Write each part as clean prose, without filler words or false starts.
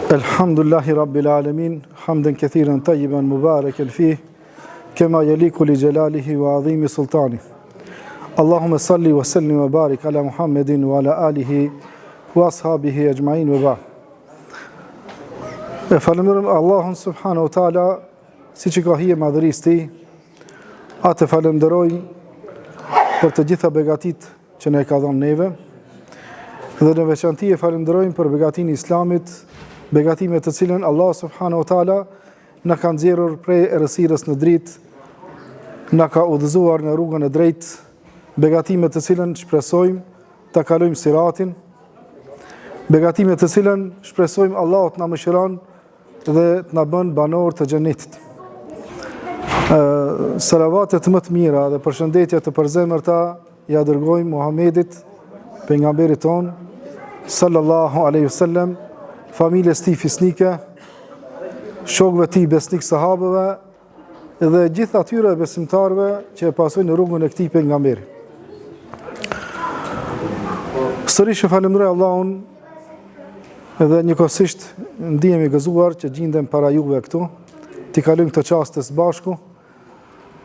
Elhamdulillahi Rabbil Alamin, hamden kathiran tayyiban mubarakan fih, kama yaliku li jalalihi wa azimi sultani. Allahumma salli wa sallim wa barik ala Muhammedin wa ala alihi wa ashabihi ajma'in wa ba'd. E falenderojmë Allahun subhanahu wa taala, siç I ka hije madhërisë Tij, atë falenderojmë për të gjitha begatit që na ka dhënë neve, dhe në veçanti e falenderojmë për begatinë e Islamit, begatime të cilën Allah subhanahu wa taala na ka nxjerrur prej errësirës në dritë, na ka udhëzuar në rrugën e drejtë, begatime të cilën shpresojmë ta kalojmë siratin, begatime të cilën shpresojmë Allah të na mëshiron dhe të na bën banor të xhenetit. Salavatet më të mira dhe përshëndetjet të përzemërta ja dërgojmë Muhamedit, pejgamberit ton, sallallahu alaihi wasallam, familjes tij fisnike, shokëve tij besnik sahabëve dhe gjithë atyre besimtarëve që e pasojnë rrugën e këtij pejgamberi. Sërish e falenderoj Allahun edhe njëkohësisht ndihem I gëzuar që gjindem para juve këtu, t'i kalojmë këtë çast së bashku,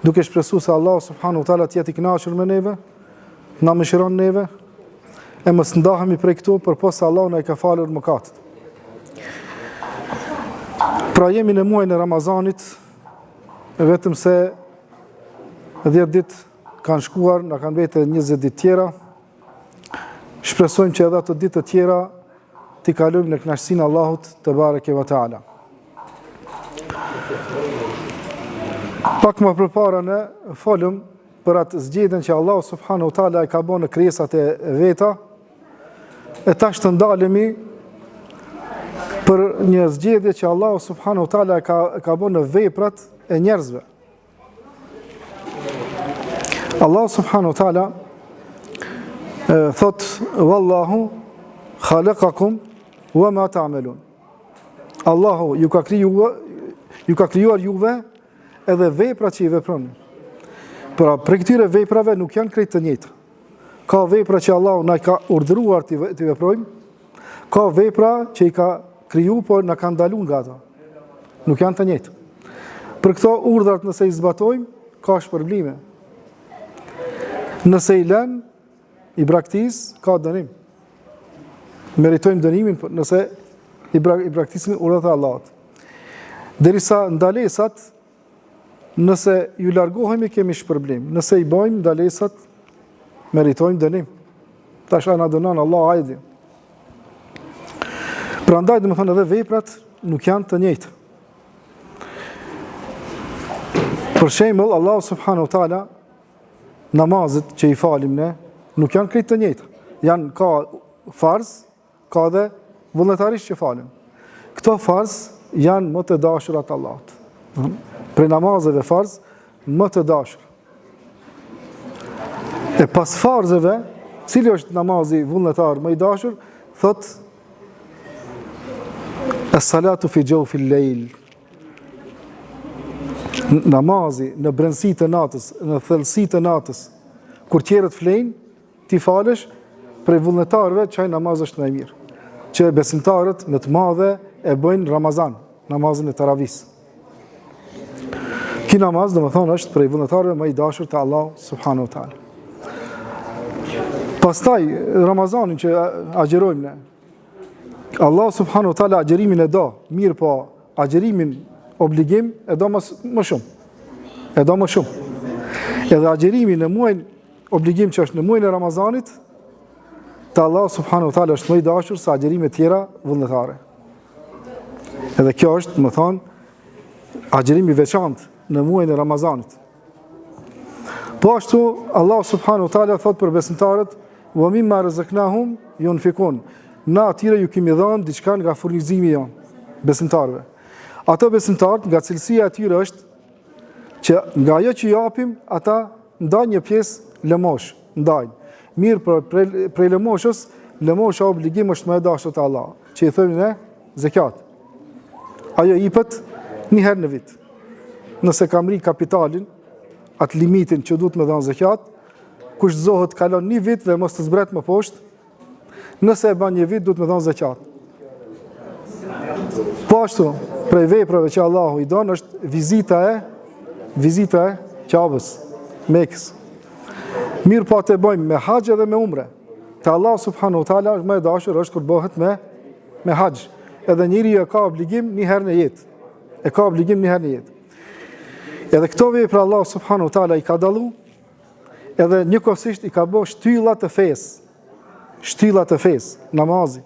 duke shpresuar se Allah subhanahu wa taala të jetë I kënaqur me neve, na mëshiron neve, e mos ndahemi prej këtu përposa Allah na I ka falur mëkatet. Pra jemi në muajin e Ramazanit, vetëm se 10 ditë kanë shkuar, na kanë mbetur 20 ditë tjera. Shpresojmë që edhe ato ditë të tjera t'i kalojmë në kënaqësinë e Allahut te bareke ve teala. Pak më përpara ne folëm për atë zgjedhjen që Allah subhanahu wa taala I ka bënë në krijesat e veta, e tash të ndalemi për një zgjedhje që Allah subhanahu wa taala ka bënë në veprat e njerëzve. Allah subhanahu wa taala thot: "Wallahu khalaqakum wa ma ta'malun." Allahu ju ka krijuar juve edhe veprat që I veproni. Pra, për këtyre veprave nuk janë krejt të njëjta. Ka vepra që Allahu na ka urdhëruar të veprojmë, ka vepra që I ka kriju, por na kanë ndaluar nga ato. Nuk janë të njëjta. Për këto urdhrat nëse I zbatojmë, ka shpërblime. Nëse I lënë, I braktis, ka dënim. Meritojmë dënimin nëse I braktisim urdhrat e Allahut. Derisa ndalesat, nëse ju largohemi kemi shpërblim. Nëse I bëjmë ndalesat, meritojmë dënim. Tash na dënon Allah ajdi. Prandaj domethënë edhe veprat nuk janë të njëjta. Për shembull, Allah subhanahu wa taala namazet që I falim ne nuk janë krejt të njëjta. Janë ka farz, ka dhe vullnetarisht që falim. Këto farz janë më të dashurat Allahut. Për namazeve farz më të dashur. E pas farzeve, cili është namazi vullnetar më I dashur, thot: "Es-salatu fi jawfil layl." Namazi në brendësi të natës, në thellësi të natës, kur qerët flejnë, ti falesh, prej vullnetarëve çaj namaz është më I mirë. Që besimtarët më të madhe e bëjnë Ramazan, namazin e Taravis. Ky namaz domethënë është prej vullnetarëve më I dashur te Allah subhanahu wa taala. Pastaj Ramazanin që agjerojmë ne, Allah subhanahu wa taala agjerimin e do, mirë po agjerimin obligim e do më shumë. E do më shumë. Edhe agjerimin në muajin obligim që është në muajin e Ramazanit, te Allah subhanahu wa taala është më I dashur se agjerimet tjera vullnetare. Edhe kjo është, më thonë, agjerimi veçantë në muajin e Ramazanit. Po ashtu Allah subhanahu wa taala thot për besimtarët: "Wa mimma razaqnahum yunfikun." Na atyre ju kemi dhënë diçka nga furnizimi jon besimtarëve. Ato besimtarët nga cilësia e tyre është që nga ajo që japim, ata ndajnë një pjesë lëmosh, ndajnë. Mirë prej lëmoshës, lëmosha obligim është më e dashur te Allah, që I thënë ne zekat. Ajo jepet një herë në vit. Nëse ka mri kapitalin, atë limitin që duhet me dhënë zekat, kush zohet kalon një vit dhe mos të zbret më poshtë, nëse e ban një vit duhet me dhënë zekat. Po ashtu, prej veprave që Allahu i don është vizita e Ka'bës, Mekës. Mirë po të bëjmë me haxh edhe me umre. Te Allah subhanahu wa taala është më e dashur është kur bëhet me haxh. Edhe njeriu ka obligim një herë në jetë. Edhe këto vepra Allah subhanahu wa taala i ka dallu, edhe njëkohësisht i ka bërë shtyllat të fesë, namazi.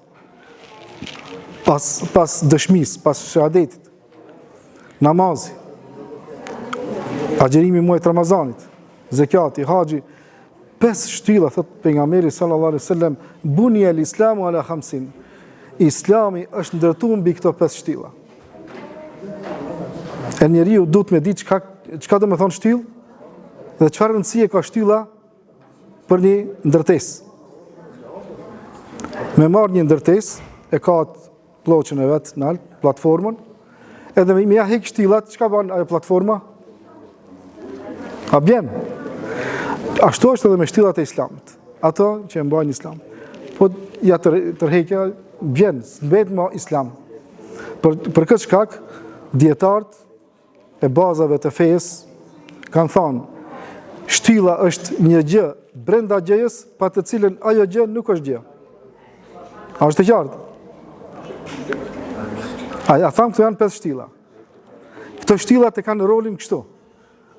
Pas dëshmisë, pas shahadetit. Namazi. Agjerimi muajit Ramazanit, zekati, haxhi, 5 shtylla, thot pejgamberi sallallahu alaihi wasallam, bunia al-islamu ala 50. Islami është ndërtuar mbi këto 5 shtylla. E njeriu duhet me ditë çka do të thonë shtyllë dhe çfarë rëndësie ka shtylla për një ndërtesë. Me marrë një ndërtesë, e ka ploqën e vet në platformën, edhe me ja heq shtyllat, çka bën ajo platforma? A bjen? Ashtu është edhe me shtyllat e Islamit, ato që e mbajnë Islam. Po ja tërheqja bjen, s'mbet më Islam. Për këtë shkak, dietarët e bazave të fesë kanë thënë, shtylla është një gjë brenda gjëjes, pa të cilën ajo gjë nuk është gjë. A është e qartë? Ja thamë këto janë 5 shtylla. Këto shtyllat e kanë rolin kështu.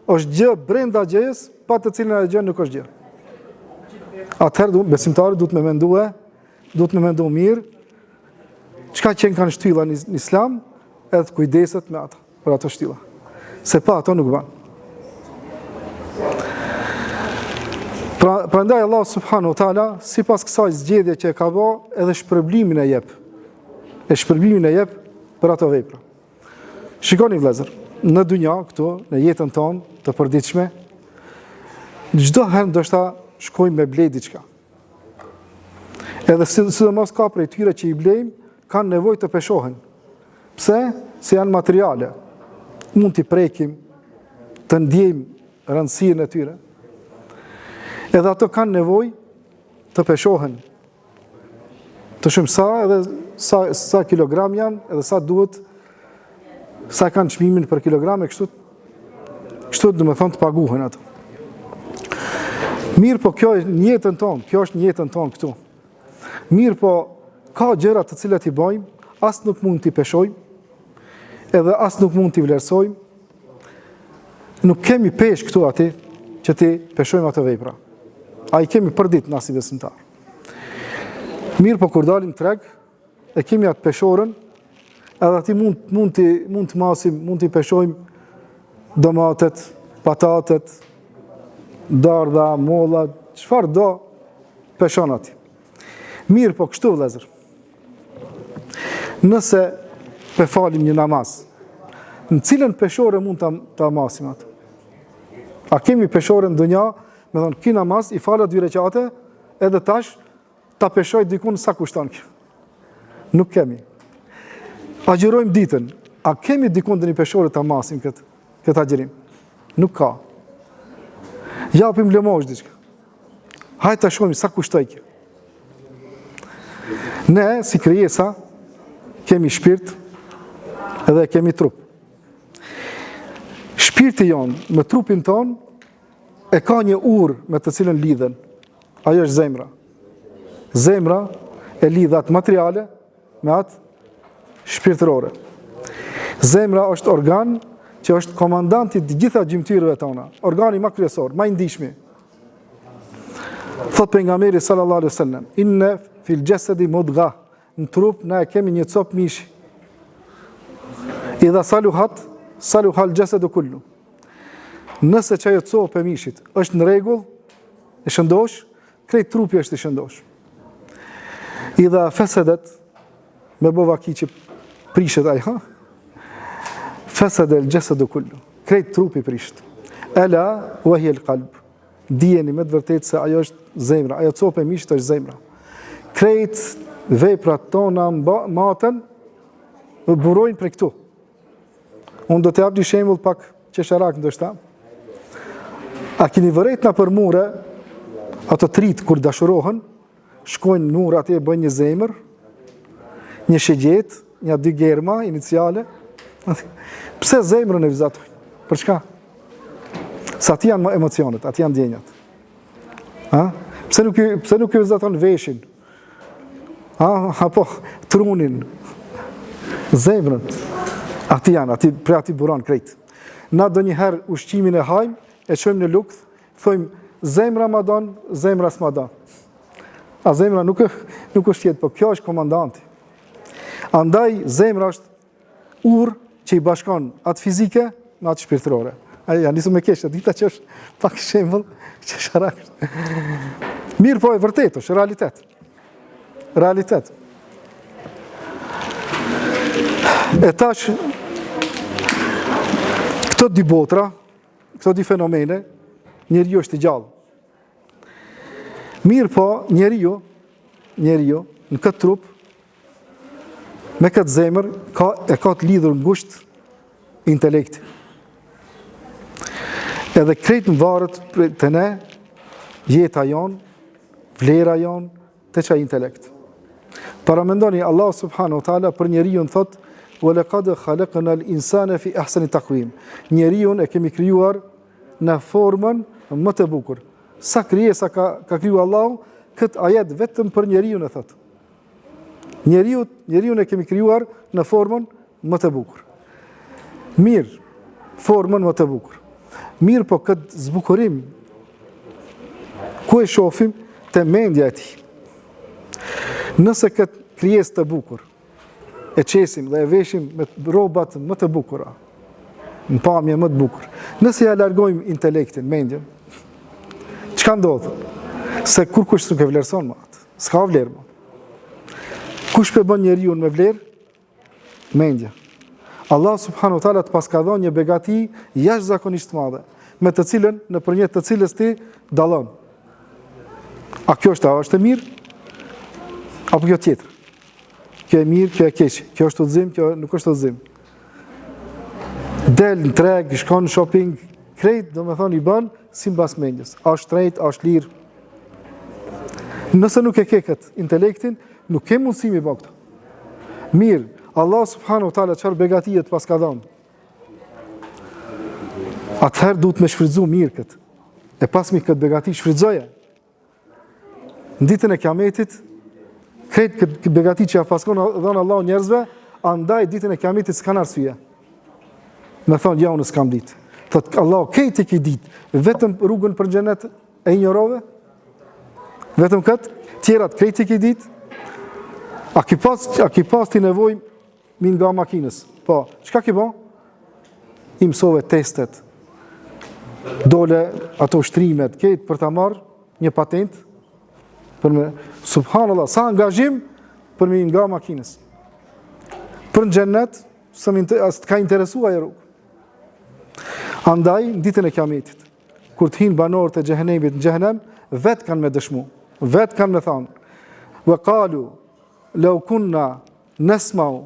Është gjë brenda gjëjes, pa të cilën ajo gjë nuk është gjë. Atëherë besimtari duhet me mendu mirë çka që kanë shtylla në Islam, edhe kujdeset me ata, për ato shtylla. Se pa ato nuk ban. Prandaj Allah subhanahu wa taala sipas kësaj zgjedhje që e ka bë, edhe shpërblimin e jep. Për ato vepra. Shikoni vëllezër, në dynja këtu, në jetën tonë të përditshme, çdo herë ndoshta shkojmë me blej diçka. Edhe sidomos ka prej tyre që i blejmë, kanë nevojë të peshohen. Pse? Se janë materiale. Mund t'i prekim, të ndjejmë rëndësinë e tyre. Edhe ato kanë nevojë të peshohen. Të shumë edhe sa kilogram janë, edhe sa duhet, sa kanë çmimin për kilogram, e kështu do të thonë të paguhen ato. Mirë po kjo është një jetën tonë këtu. Mirë po ka gjëra të cilat i bëjmë, as nuk mund t'i peshojmë, edhe as nuk mund t'i vlerësojmë. Nuk kemi pesh këtu aty që t'i peshojmë ato vepra. A i kemi për ditë nasi besimtar. Mirë po kur dalim treg, e kemi atë peshorën, edhe ati mund të masim, mund t'i peshojmë domatet, patatet, dardha, molla, çfarë do peshon ati. Mirë po kështu vëllezër. Nëse falim një namaz, në cilën peshore mund ta masim atë? A kemi peshore në dunja, me thonë, ki namaz, i falet 2 rekate, edhe tash ta peshoj dikun sa kushton kjo. Nuk kemi. Agjerojmë ditën. A kemi dikun dhe një peshore ta masim këtë agjerim? Nuk ka. Japim lëmosh diçka. Hajtë ta shkojmë sa kushtoj kjo. Ne, si krijesa, kemi shpirt edhe kemi trup. Shpirti jonë me trupin ton e ka një urë me të cilën lidhen. Ajo është zemra. Zemra e lidh atë materiale me atë shpirtërore. Zemra është organ që është komandanti të gjitha gjymtyrëve tona. Organi më kryesor, më i ndihshëm. Thot pejgamberi sallallahu alaihi wasallam, inna fil jasadi mudgha. Në trup na e kemi një copë mishi. Idha saluhat al-jasadu kullu. Nëse që ajo copë e mishit është në rregull, e shëndosh, krejt trupi është i shëndosh. Idha fasadat, me bovaki që prishet ai, fasada al-jasadu kullu. Krejt trupi prishet. Ala wa hiya al-qalb. Dijeni me të vërtetë se ajo është zemra, ajo copë e mishit është zemra. Krejt veprat tona matën burojnë për këtu. Unë do të jap një shembull pak qesharak ndoshta. A keni vërejt na për mure, ato trit kur dashurohen, shkojnë në mur atje, bëjnë një zemër, një shegjet, një dy germa iniciale. Pse zemrën e vizatojnë? Për çka? Sa ti janë emocionet, aty janë ndjenjat. Pse nuk i vizaton veshin? Apo trunin? Zemrën. Aty janë, për aty buron krejt. Na do njëherë ushqimin e hajmë, e qojmë në lukth, thojmë zemra ma don, zemra s'ma don. A zemra nuk është jetë, po kjo është komandanti. Andaj zemra është urë që i bashkon atë fizike me atë shpirtërore. Ja nisu me kesh, dita që është pak shembull, që sharak. Mirë po e vërtet, është realitet. Realitet. E tash, këto dy botra, këto dy fenomene, njeriu është i gjallë. Mirë po, njeriu, në këtë trup, me këtë zemër, e ka të lidhur ngusht intelekti. Edhe krejt në varët të ne, jeta jonë, vlera jonë, të qaj intelekt. Paramendoni, Allah subhanahu wa ta'ala për njeriu në thotë, وَلَقَدْ خَلَقْنَا الْإِنسَانَ فِي أَحْسَنِ تَقْوِيمٍ. Njeriu e kemi krijuar në formën më të bukur. Sa krijesa ka krijuar Allahu, këtë ajet vetëm për njeriu e thotë. Njeriu e kemi krijuar në formën më të bukur. Mirë, formën më të bukur. Mirë po këtë zbukurim, ku e shofim të mendja e tij. Nëse këtë krijesë të bukur, e qesim dhe e veshim me robat më të bukura, në pamje më të bukur. Nëse ja largojmë intelektin, mendjen, çka ndodh? Se kur kush nuk e vlerëson më atë, s'ka vlerë më. Kush pe bën njeriu me vlerë? Mendja. Allah subhanahu wa taala të paska dhënë një begati jashtëzakonisht të madhe, me të cilën nëpërmjet të cilës ti dallon. A kjo është e mirë? Apo kjo tjetër? Kjo e mirë, kjo e keq, kjo është udhëzim, kjo nuk është udhëzim. Del në treg, shkon në shopping, krejt, do me thonë i bën, si mbas mendjes. A është drejt, a është lirë. Nëse nuk e ke këtë intelektin, nuk ke mundësi mi bë këto. Mirë, Allah subhanahu wa taala çfarë begatie të paska dhënë. Atëherë duhet me shfrytzu mirë këtë. E pasmi këtë begati shfrytzoje. Në ditën e Kiametit, krejt këtë begati që ja paskon dhënë Allahu njerëzve, andaj ditën e Kiametit s'kan arsye. Me thonë, ja unë s'kam ditë. Thotë Allahu, kejt e ki ditë, vetëm rrugën për xhenet e injorove? Vetëm këtë? Tjerat krejt e ki ditë? A ki pas ti nevojë mi nga makinës? Po, çka ki bo? I mësove testet, dole ato shtrimet, kejt për ta marrë një patent, për me, subhanallah, sa angazhim për me nga makinës. Për në xhenet, as të ka interesua e rrugë. Andaj, në ditën e Kiametit, kur të hinë banorët e xhehenemit në xhehenem, vetë kanë me dëshmu, vetë kanë me thonë, wa qalu law kunna nasma'u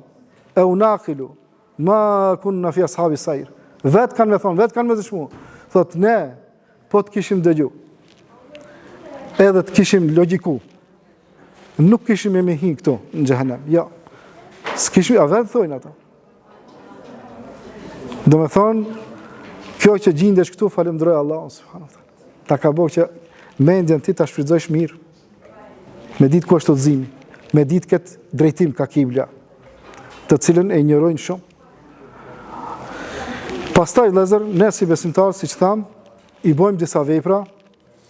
aw naqilu ma kunna fi ashabi sayr. Vetë kanë me thonë, vetë kanë me dëshmu. Thotë, ne, po të kishim dëgju, edhe të kishim logjiku, nuk kishim e me hinë këtu në xhehenem. Ja, s'kishim, a vetë thojnë ata. Do me thonë, kjo që gjindesh këtu, falemderoj Allah, subhanahu wa taala. Ta ka bëu që mendjen ti ta shfrytëzosh mirë, me ditë ku është udhëzimi, me ditë këtë drejtim ka kibla, të cilën e injorojnë shumë. Pastaj, vëllezër, ne si besimtarë, siç tham, i bëjmë disa vepra,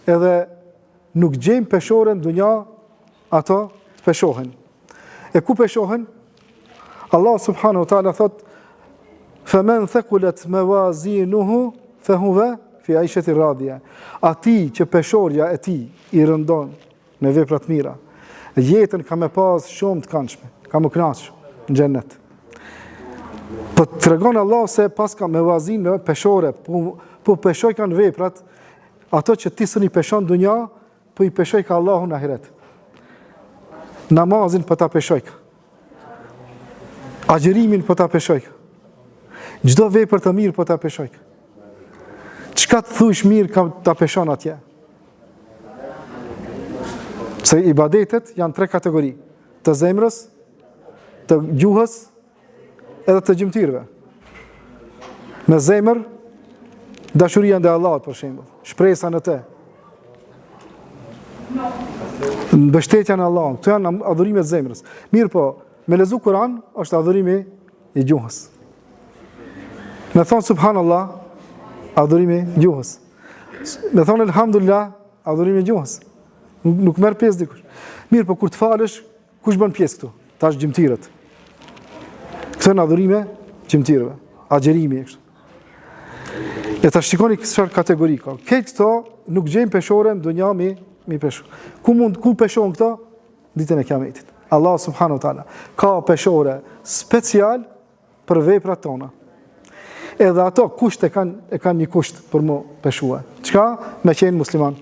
edhe nuk gjejmë peshore në dunja, ato të peshohen. E ku peshohen? Allah subhanahu wa taala thot: "Faman thaqulat mawazinuhu fahuwa fi 'aishatin radiyah." Ati që peshorja e tij i rëndon me vepra të mira, jetën ka me pas shumë të këndshme, ka më kënaqur në xhennet. Po tregon Allah se pas ka mawazin me peshore, po peshoj kanë veprat, ato që ti s'ni peshon dunja, po i peshoj ka Allahu në ahiret. Namazin po ta peshoj ka. Agjerimin po ta peshoj ka. Çdo vepër të mirë po ta peshoj ka. Çka të thush mirë ka ta peshon atje. Se ibadetet janë tre kategori: të zemrës, të gjuhës edhe të gjymtyrëve. Me zemër, dashuria ndaj Allahut për shembull, shpresa në të. Mbështetja në Allah, këto janë adhurimet zemrës. Mirë po, me lezu Kur'an është adhurimi i gjuhës. Me thonë subhanallah, adhurimi i gjuhës. Me thonë elhamdulillah, adhurimi i gjuhës. Nuk merr pjesë dikush. Mirë po, kur të falësh, kush bën pjesë këtu? Tash gjymtyrët. Këto janë adhurime gjymtyrëve, agjerimi e kështu. E ta shikoni çfarë kategori ka. Këtë këto nuk gjejmë peshore në dunja mi pesho. Ku peshon këto? Ditën e Kiametit. Allah subhanahu wa taala ka peshore special për veprat tona. Edhe ato kushte kanë një kusht për më peshua. Çka? Me qenë musliman.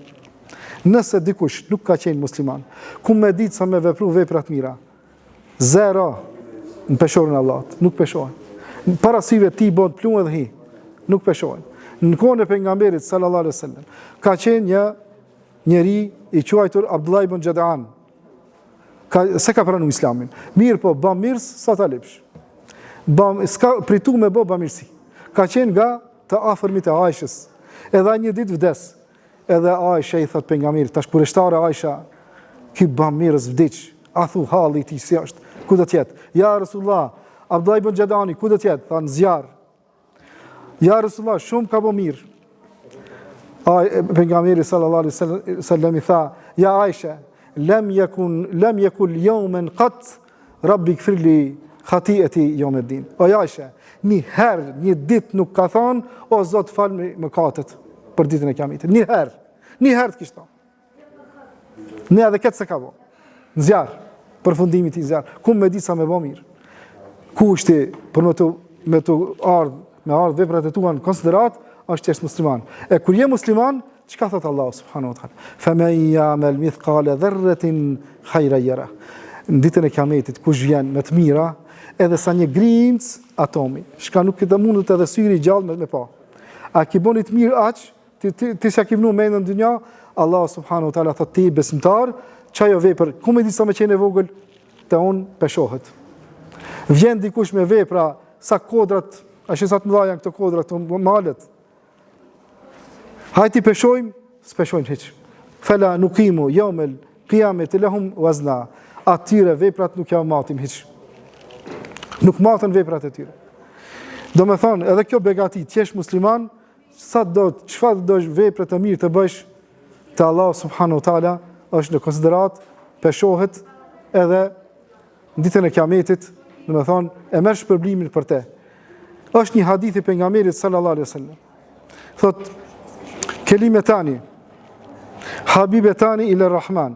Nëse dikush nuk ka qenë musliman, ku me ditë sa me vepru veprat mira, zero në peshorën e Allahut, nuk peshohen. Para syve ti bën plumë dhe hi, nuk peshohen. Në kohën e pejgamberit sallallahu alaihi wasallam, ka qenë një njeri i quajtur Abdullah ibn Jad'an. Se ka pranuar Islamin. Mirë po, bën mirës sa ta lipsh. S'ka pritu me bë bamirësi. Ka qenë nga të afërmit e Aishës. Edhe një ditë vdes. Edhe Aisha i thot pejgamberit, tash kureshtare Aisha, ky bën mirës vdiq. A thu halli i tij si është? Ku do të jetë? Ja Rasulullah, Abdullah ibn Jad'ani, ku do të jetë? Than zjarr. Ja Rasulullah, shumë ka bë mirë. Pejgamberi sallallahu alaihi wasallam i tha, ja Aisha, lam yakul yawman qat rabbi ighfirli khati'ati yawm ad-din. O Aisha, një herë, një ditë nuk ka thonë, o Zot fal mëkatet për ditën e Kiametit. Një herë të kishte thonë. Ne edhe këtë se ka bë. Në zjarr, përfundimit i zjarr. Ku me di sa me bë mirë. Kushti për me të ardh veprat e tua në konsiderat është që është musliman. E kur je musliman, çka thot Allah subhanahu wa taala? Faman ya'mal mithqala dharratin khayran yara. Në ditën e Kiametit kush vjen me të mira, edhe sa një grimc atomi, shka nuk këtë mundet edhe syri i gjallë me pa. A ki bonit mirë aq, ti s'ja ki vënu mendën në dynja, Allah subhanahu wa taala thot ti besimtar, çajo vepër, ku me di sa me qenë e vogël, te unë peshohet. Vjen dikush me vepra sa kodrat, ashtu sa të mëdha janë këto kodra, këto malet. Hajti peshojmë, s'peshojmë hiç. Fela nuqimu yawmal qiyamati lahum wazna. Atyre veprat nuk ja matim hiç. Nuk matën veprat e tyre. Do me thonë, edhe kjo begati, t'jesh musliman, çfarë do veprat të mirë të bësh, te Allah subhanahu wa taala është në konsiderat, peshohet edhe në ditën e Kiametit, do me thonë, e merr shpërblimin për te. Është një hadith i pejgamberit sallallahu alaihi wasallam. Thot, kelimetani, habibetani ila Rahman.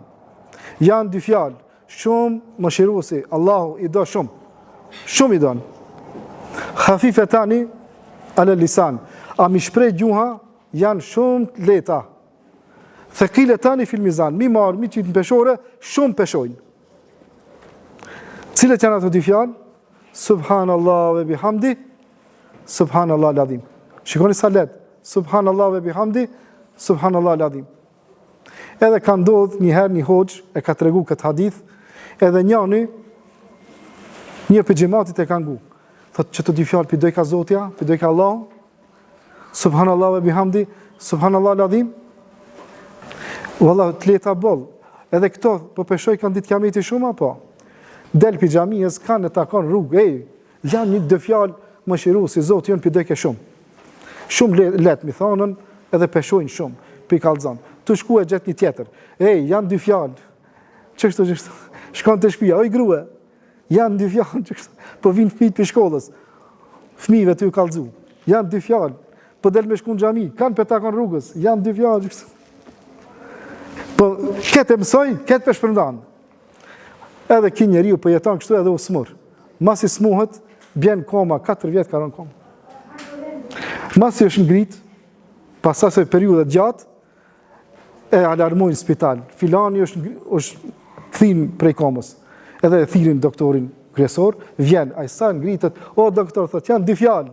Janë dy fjalë, shumë mëshiruesi, Allahu i do shumë i don. Khafifetani ala lisan. A mi shprej gjuha janë shumë të lehta. Thaqiletani fil mizan. Mi marr, mi qitë në peshore, shumë peshojnë. Cilet janë ato dy fjalë? Subhanallah ve bihamdi, subhanallah al-azim. Shikoni sa lehtë. Subhanallah ve bihamdi, subhanallah al-azim. Edhe ka ndodhur një herë një hoxh e ka tregu këtë hadith, edhe një për xhamatit e ka ngu. Thot që të dy fjalë pidoj ka Zotja, pidoj ka Allah, subhanallah ve bihamdi, subhanallah al-azim. Wallahu të leta boll. Edhe këto po peshoj kanë ditë Kiameti shumë apo? Del pi xhamisë kanë të takon rrugë, janë një dy fjalë mëshiruesi, Zoti jon pidoj ke shumë. Shumë lehtë mi thonën, edhe peshojnë shumë, pi kallzon. Tu shku e gjet një tjetër. Janë dy fjalë. Çështo. Shkon te shtëpia, oj grua. Janë dy fjalë çështo. Po vin fëmijët për shkollës. Fëmijëve ty u kallzu. Janë dy fjalë. Po del me shku në xhami, kanë pe takon rrugës. Janë dy fjalë çështo. Po këtë mësoj, këtë për shpërndan. Edhe ki njeriu po jeton kështu edhe u smur. Masi smuhet, bjen koma, 4 vjet ka rënë koma. Masi është ngrit, pas asaj periudhe gjatë, e alarmojnë spital. Filani është kthim prej komës. Edhe e thirin doktorin kryesor, vjen, ai sa ngritet, o doktor, thot, janë dy fjalë.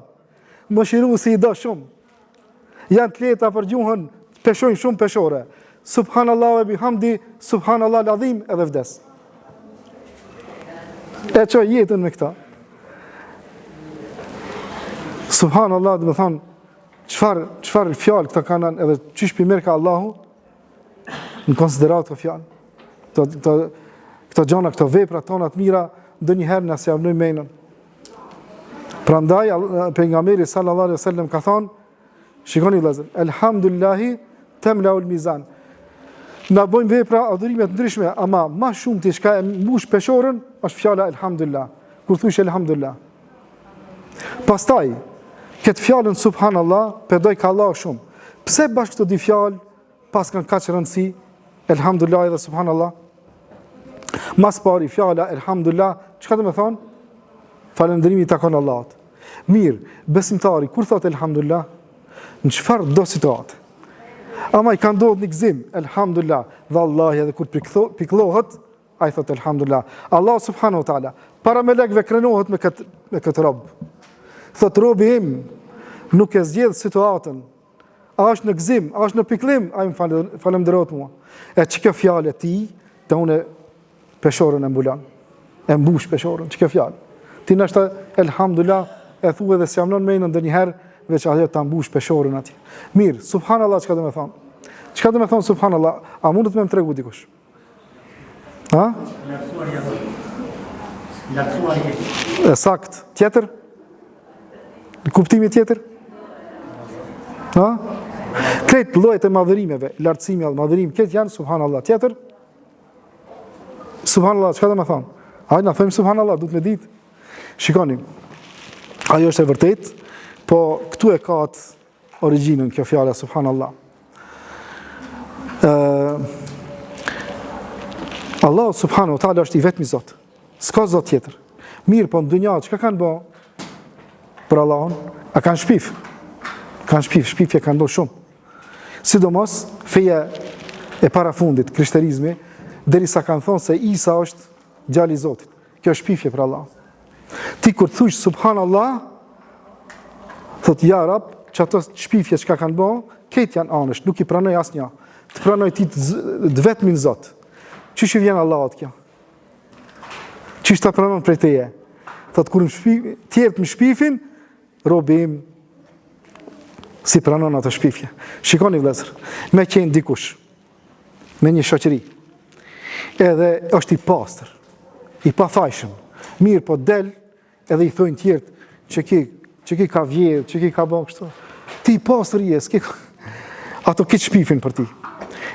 Mëshiruesi i do shumë. Janë të lehta për gjuhën, peshojnë shumë peshore. Subhanallah ve bihamdi, subhanallah al-azim, edhe vdes. E çoj jetën me këta. Subhanallah, dhe me thonë, qëfar fjallë këta kanë edhe qysh për mirë ka Allahu, në konsiderat të fjallë. Këto gjana, këto vepra tona të mira, ndë njëherë nësë javnoj menën. Pra ndaj, pejgamberi sallallahu alaihi wasallam ka thonë, shikoni vëllezër, elhamdulillahi temla ul mizan. Na bojmë vepra, adhurimet ndryshme, ama ma shumë të shka e mbush peshorën, është fjala elhamdulillah. Kur thush elhamdulillah. Pastaj, këtë fjallën subhanallah, pedoj ka Allah shumë. Pse bashkë këto di fjallë, pas kanë kaq rëndësi, elhamdulillah dhe subhanallah? Mas pari fjalla, elhamdulillah, çka do me thonë? Falëndërimi i takon Allahut. Mirë, besimtari, kur thot elhamdulillah, në çfarë do situatë? Ama i ka ndodhur një gëzim, elhamdulillah, dhe Allahi edhe kur pikëllohet, ai thot elhamdulillah. Allah subhanahu wa taala, para melekëve krenohet me këtë rob. Thot robi im nuk e zgjedh situatën. A është në gëzim, a është në pikëllim, ai më falënderohet mua. E çka fjalë e tij, të unë peshorën e mbulon. E mbush peshorën, çka fjalë. Ti nështë elhamdulillah e thua dhe s'jamnon me ndonjëherë veç ajo ta mbush peshorën atij. Mirë, subhanallah çka do të thonë? Çka do të thonë subhanallah? A mundet më tregu dikush? Ha? E sakt. Tjetër? Në kuptimi tjetër? Ha? Këtë llojet e madhërimeve, lartësimi dhe madhërim, këtë janë subhanallah. Tjetër? Subhanallah, çka do të thonë? Hajde na thojmë subhanallah, duhet me ditë. Shikoni. Ajo është e vërtetë, po këtu e ka atë origjinën kjo fjala subhanallah. Allah subhanahu wa taala është i vetmi Zot. S'ka Zot tjetër. Mirë, po në dunja çka kanë bë për Allahun? A kanë shpif? Kanë shpifje kanë bërë shumë. Sidomos feja e parafundit, krishterizmi, derisa kanë thonë se Isa është djali i Zotit. Kjo është shpifje për Allah. Ti kur thush subhanallah, thot ja Rab, që ato shpifje që ka kanë bë, këtë janë anësh, nuk i pranoj asnjë. Të pranoj ti të vetmin Zot. Çish i vjen Allahut kjo? Çish ta pranon prej teje? Thot kur tjerët më shpifin, robi im si pranon ato shpifje. Shikoni vëllezër, me qenë dikush, me një shoqëri, edhe është i pastër, i pafajshëm, mirë po del, edhe i thojnë tjerët që ki ka vjedhë, që ki ka bërë kështu, ti i pastër je, ato këtë shpifin për ti.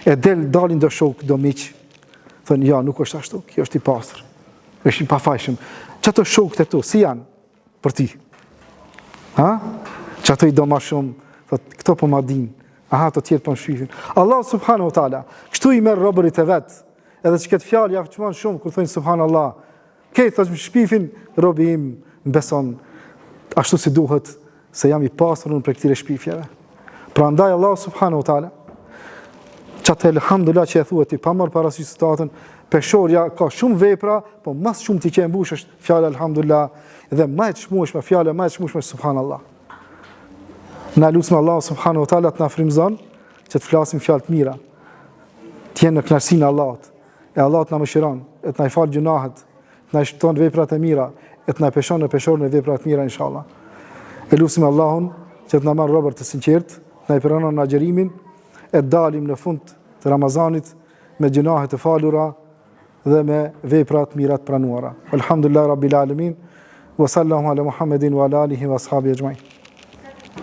E dalin do shok, do miq, thënë ja, nuk është ashtu, kjo është i pastër, është i pafajshëm. Që ato shokët e tu, si janë për ti? Ha? Që ato i do ma shumë, thëtë, këto po ma din, aha, të tjerë po më shpifin. Allah subhanahu wa taala, kështu i merë robërit e vetë, edhe që këtë fjallë javë qëmanë shumë, kur thënë subhanallah, këtë thëtë më shpifin, robi im më beson, ashtu si duhet, se jam i pasër unë për këtire shpifjeve. Pra ndaj Allah subhanahu wa taala, që atë elhamdulillah që e thua ti, pa marë parasysh situatën, peshorja ka shumë vepra, po mas shumë ti që e mbush është fjallë alhamdulillah, dhe ma e të shmueshme, fjallë ma e të shmueshme subhanallah. Na lutem Allah subhanahu wa taala të na frymëzon që të flasim fjalë të mira. Të jenë në kënaqësinë e Allahut. E Allah të na mëshiron, e të na fal gjunahet, të na shton veprat e mira, e të na peshon në peshorën e veprat të mira inshallah. E lutem Allahun që të na marrë robër të sinqert, të na i pranon në agjerimin, e dalim në fund të Ramazanit me gjunahet të falura dhe me veprat të mira të pranuara. Alhamdulillah rabbil alamin wa sallallahu ala Muhammedin wa ala alihi wa ashabihi ajma'in.